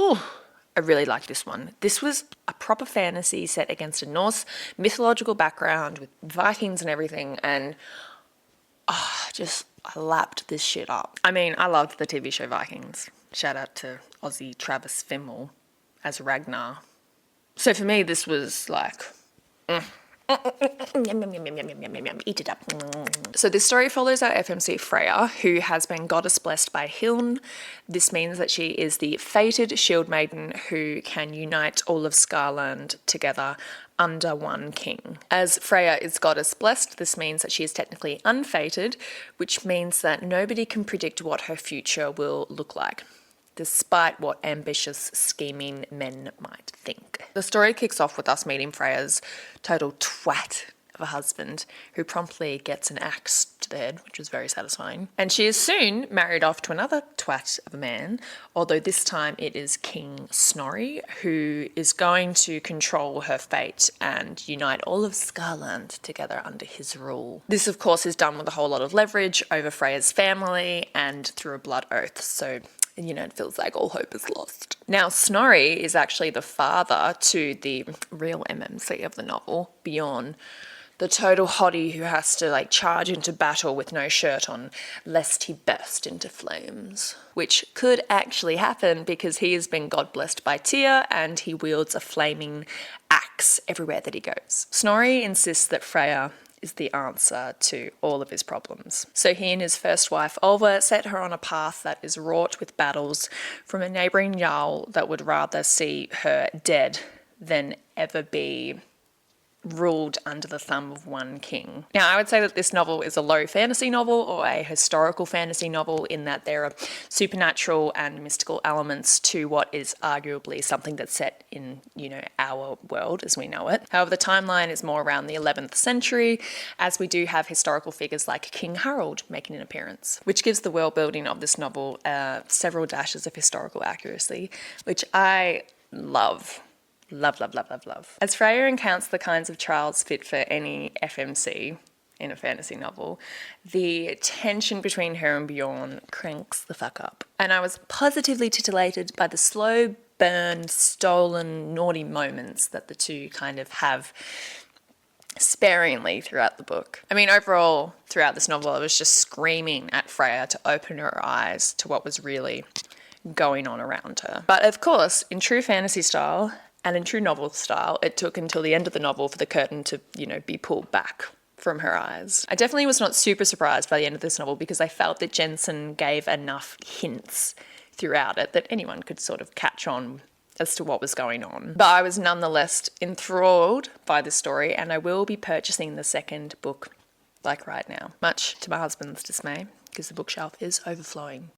Oh, I really like this one. This was a proper fantasy set against a Norse mythological background with Vikings and everything, and I lapped this shit up. I mean, I loved the TV show Vikings. Shout out to Aussie Travis Fimmel as Ragnar. So for me, this was like, eat it up. So this story follows our FMC Freya, who has been goddess blessed by Hlin. This means that she is the fated shield maiden who can unite all of Skaland together under one king. As Freya is goddess blessed, this means that she is technically unfated, which means that nobody can predict what her future will look like, despite what ambitious, scheming men might think. The story kicks off with us meeting Freya's total twat of a husband who promptly gets an axe to the head, which was very satisfying. And she is soon married off to another twat of a man, although this time it is King Snorri, who is going to control her fate and unite all of Skaland together under his rule. This, of course, is done with a whole lot of leverage over Freya's family and through a blood oath, so it feels like all hope is lost. Now, Snorri is actually the father to the real MMC of the novel, Bjorn, the total hottie who has to charge into battle with no shirt on lest he burst into flames. Which could actually happen because he has been god blessed by Tyr and he wields a flaming axe everywhere that he goes. Snorri insists that Freya is the answer to all of his problems. So he and his first wife, Ylva, set her on a path that is wrought with battles from a neighbouring Jarl that would rather see her dead than ever be ruled under the thumb of one king. Now, I would say that this novel is a low fantasy novel or a historical fantasy novel in that there are supernatural and mystical elements to what is arguably something that's set in, our world as we know it. However, the timeline is more around the 11th century, as we do have historical figures like King Harold making an appearance, which gives the world building of this novel several dashes of historical accuracy, which I love. Love, love, love, love, love. As Freya encounters the kinds of trials fit for any FMC in a fantasy novel, the tension between her and Bjorn cranks the fuck up. And I was positively titillated by the slow burn, stolen, naughty moments that the two kind of have sparingly throughout the book. I mean, overall, throughout this novel, I was just screaming at Freya to open her eyes to what was really going on around her. But of course, in true fantasy style, and in true novel style, it took until the end of the novel for the curtain to, be pulled back from her eyes. I definitely was not super surprised by the end of this novel because I felt that Jensen gave enough hints throughout it that anyone could sort of catch on as to what was going on. But I was nonetheless enthralled by the story, and I will be purchasing the second book right now, much to my husband's dismay, because the bookshelf is overflowing.